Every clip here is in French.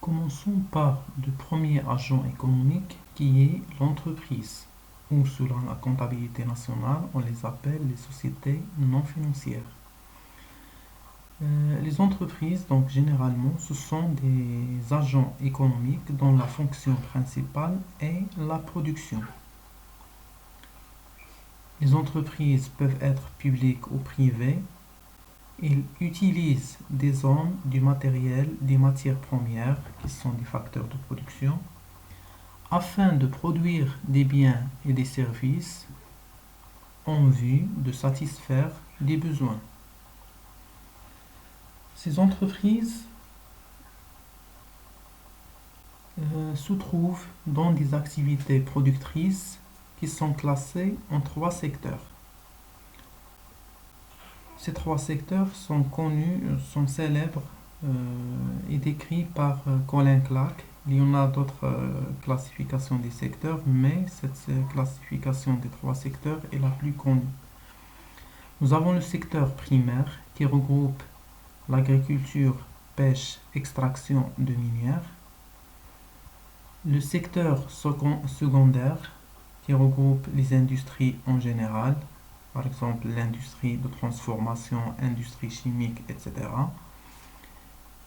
Commençons par le premier agent économique qui est l'entreprise, ou selon la comptabilité nationale, on les appelle les sociétés non financières. Les entreprises, donc généralement, ce sont des agents économiques dont la fonction principale est la production. Les entreprises peuvent être publiques ou privées. Ils utilisent des hommes, du matériel, des matières premières, qui sont des facteurs de production, afin de produire des biens et des services en vue de satisfaire des besoins. Ces entreprises se trouvent dans des activités productrices qui sont classées en trois secteurs. Ces trois secteurs sont connus, sont célèbres et décrits par Colin Clark. Il y en a d'autres classifications des secteurs, mais cette classification des trois secteurs est la plus connue. Nous avons le secteur primaire qui regroupe l'agriculture, pêche, extraction de minières. Le secteur secondaire qui regroupe les industries en général, par exemple l'industrie de transformation, industrie chimique, etc.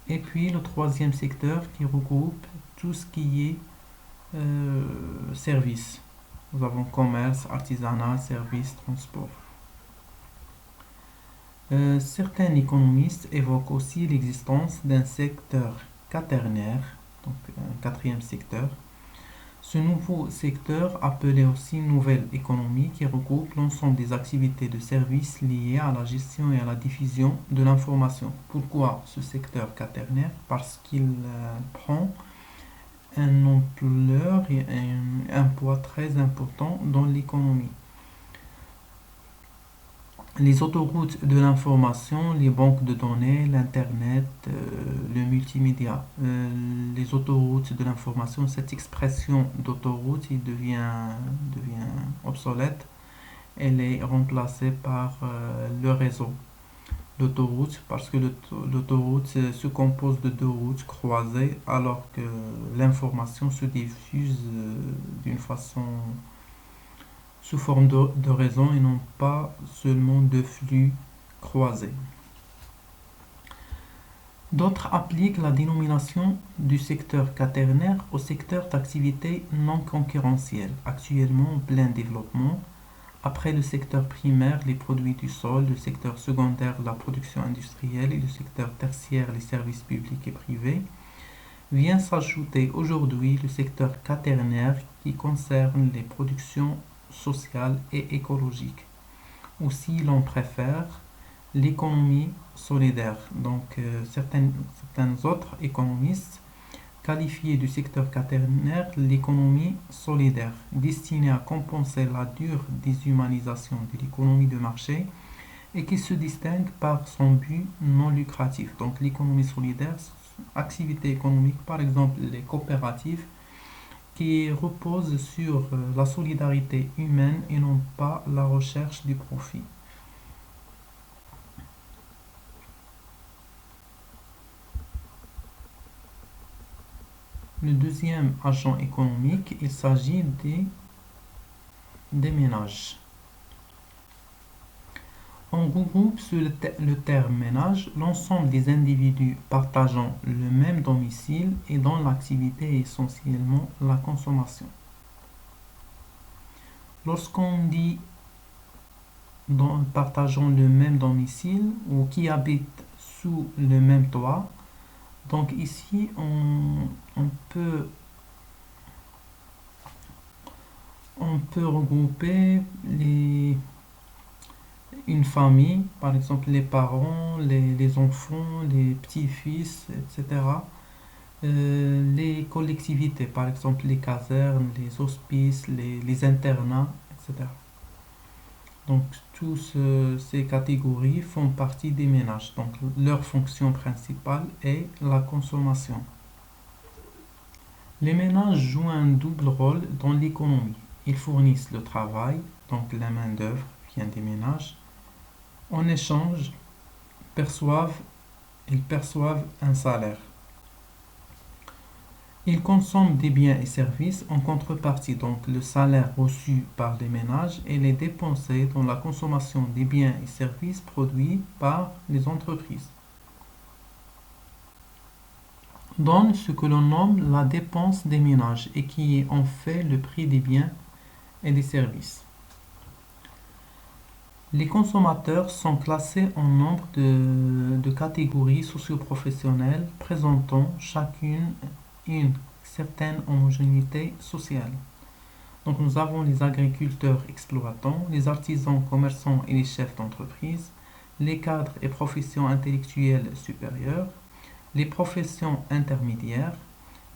Et puis le troisième secteur qui regroupe tout ce qui est services. Nous avons commerce, artisanat, services, transport. Certains économistes évoquent aussi l'existence d'un secteur quaternaire, donc un quatrième secteur. Ce nouveau secteur, appelé aussi nouvelle économie, qui regroupe l'ensemble des activités de services liées à la gestion et à la diffusion de l'information. Pourquoi ce secteur quaternaire? Parce qu'il prend une ampleur et un poids très important dans l'économie. Les autoroutes de l'information, les banques de données, l'Internet, le multimédia. Les autoroutes de l'information, cette expression d'autoroute, il devient obsolète. Elle est remplacée par le réseau. L'autoroute, parce que l'autoroute se compose de deux routes croisées, alors que l'information se diffuse d'une façon sous forme de réseau et non pas seulement de flux croisés. D'autres appliquent la dénomination du secteur quaternaire au secteur d'activité non concurrentielle, actuellement en plein développement. Après le secteur primaire, les produits du sol, le secteur secondaire, la production industrielle et le secteur tertiaire, les services publics et privés, vient s'ajouter aujourd'hui le secteur quaternaire qui concerne les productions sociale et écologique. Aussi, l'on préfère l'économie solidaire. Donc, certains autres économistes qualifient du secteur quaternaire l'économie solidaire, destinée à compenser la dure déshumanisation de l'économie de marché et qui se distingue par son but non lucratif. Donc, l'économie solidaire, activité économique, par exemple les coopératives, qui repose sur la solidarité humaine et non pas la recherche du profit. Le deuxième agent économique, il s'agit des ménages. On regroupe sous le terme ménage l'ensemble des individus partageant le même domicile et dont l'activité est essentiellement la consommation. Lorsqu'on dit partageant le même domicile ou qui habitent sous le même toit, donc ici on peut regrouper une famille, par exemple les parents, les enfants, les petits-fils, etc. Les collectivités, par exemple les casernes, les hospices, les internats, etc. Donc toutes ces catégories font partie des ménages. Donc leur fonction principale est la consommation. Les ménages jouent un double rôle dans l'économie. Ils fournissent le travail, donc la main-d'œuvre vient des ménages. En échange, ils perçoivent un salaire. Ils consomment des biens et services en contrepartie, donc le salaire reçu par les ménages et les dépensé dans la consommation des biens et services produits par les entreprises. Donne ce que l'on nomme la dépense des ménages et qui est en fait le prix des biens et des services. Les consommateurs sont classés en nombre de catégories socio-professionnelles présentant chacune une certaine homogénéité sociale. Donc nous avons les agriculteurs exploitants, les artisans commerçants et les chefs d'entreprise, les cadres et professions intellectuelles supérieures, les professions intermédiaires,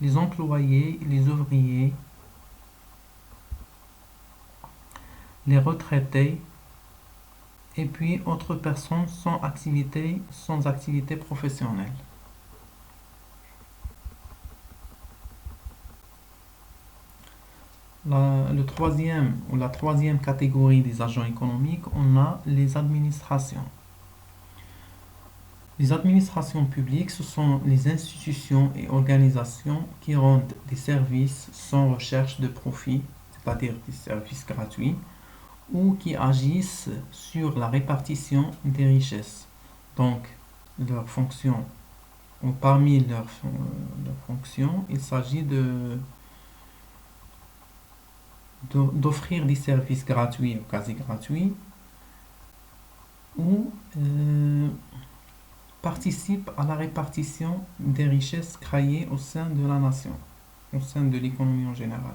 les employés, les ouvriers, les retraités, et puis autres personnes sans activité professionnelle. La troisième catégorie des agents économiques, on a les administrations. Les administrations publiques, ce sont les institutions et organisations qui rendent des services sans recherche de profit, c'est-à-dire des services gratuits, ou qui agissent sur la répartition des richesses. Donc, leur fonction, ou parmi leurs fonctions, il s'agit d'offrir des services gratuits ou quasi gratuits, ou participent à la répartition des richesses créées au sein de la nation, au sein de l'économie en général.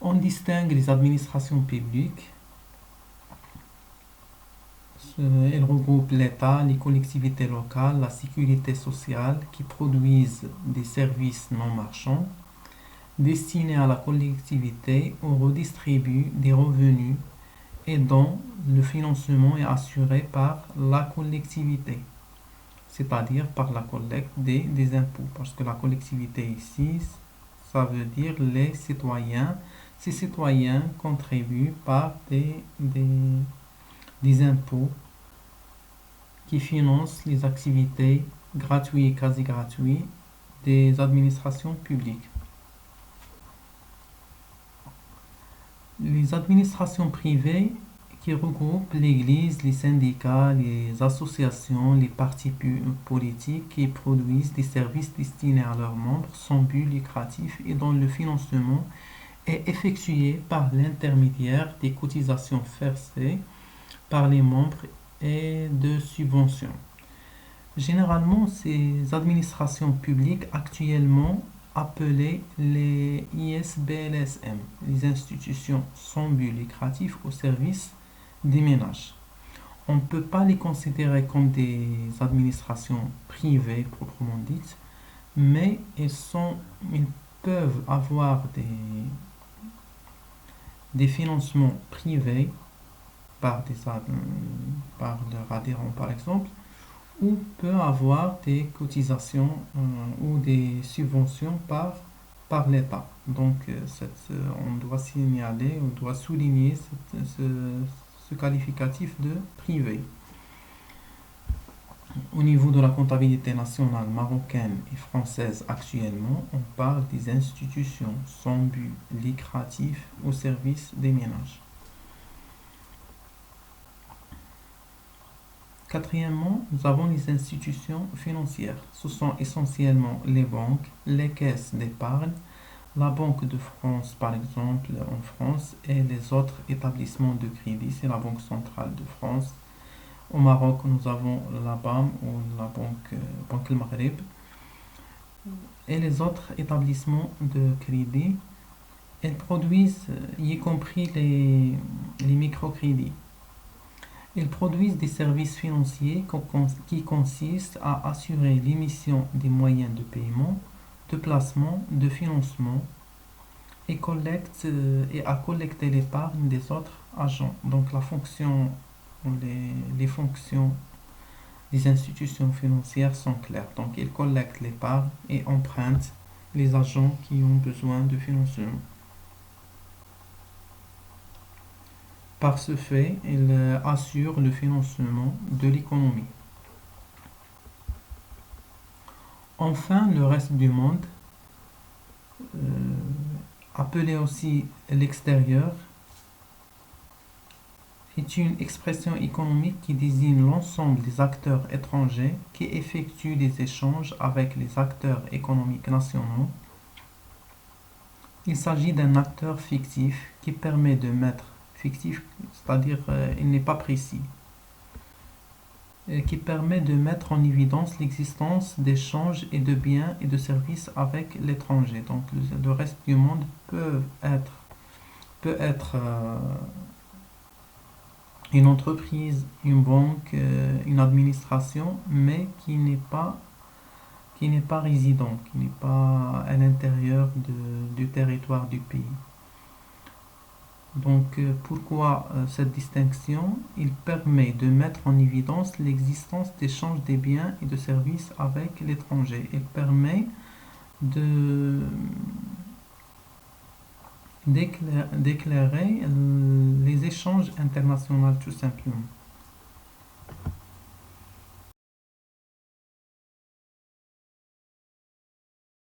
On distingue les administrations publiques. Elles regroupent l'État, les collectivités locales, la sécurité sociale qui produisent des services non marchands destinés à la collectivité ou redistribuent des revenus et dont le financement est assuré par la collectivité, c'est-à-dire par la collecte des impôts. Parce que la collectivité ici, ça veut dire les citoyens. Ces citoyens contribuent par des impôts qui financent les activités gratuites et quasi gratuites des administrations publiques. Les administrations privées qui regroupent l'Église, les syndicats, les associations, les partis politiques qui produisent des services destinés à leurs membres sans but lucratif et dont le financement est effectué par l'intermédiaire des cotisations versées par les membres et de subventions. Généralement, ces administrations publiques actuellement appelées les ISBLSM, les institutions sans but lucratif au service des ménages. On ne peut pas les considérer comme des administrations privées proprement dites, mais ils peuvent avoir des financements privés par leurs adhérents par exemple, ou peut avoir des cotisations ou des subventions par l'État. Donc on doit signaler, on doit souligner ce qualificatif de privé. Au niveau de la comptabilité nationale marocaine et française actuellement, on parle des institutions sans but lucratif au service des ménages. Quatrièmement, nous avons les institutions financières. Ce sont essentiellement les banques, les caisses d'épargne, la Banque de France par exemple en France et les autres établissements de crédit, c'est la Banque centrale de France. Au Maroc, nous avons la BAM ou la Banque El Maghreb et les autres établissements de crédit. Elles produisent, y compris les microcrédits. Ils produisent des services financiers qui consistent à assurer l'émission des moyens de paiement, de placement, de financement et à collecter l'épargne des autres agents. Donc les fonctions des institutions financières sont claires. Donc ils collectent l'épargne et empruntent les agents qui ont besoin de financement. Par ce fait, ils assurent le financement de l'économie. Enfin, le reste du monde, appelé aussi l'extérieur, est une expression économique qui désigne l'ensemble des acteurs étrangers qui effectuent des échanges avec les acteurs économiques nationaux. Il s'agit d'un acteur fictif qui permet de mettre, fictif, c'est-à-dire il n'est pas précis, qui permet de mettre en évidence l'existence d'échanges et de biens et de services avec l'étranger. Donc le reste du monde peut être une entreprise, une banque, une administration, mais qui n'est pas résident, qui n'est pas à l'intérieur du territoire du pays. Donc, pourquoi cette distinction? Il permet de mettre en évidence l'existence d'échanges des biens et de services avec l'étranger. Il permet de d'éclairer les échanges internationaux tout simplement.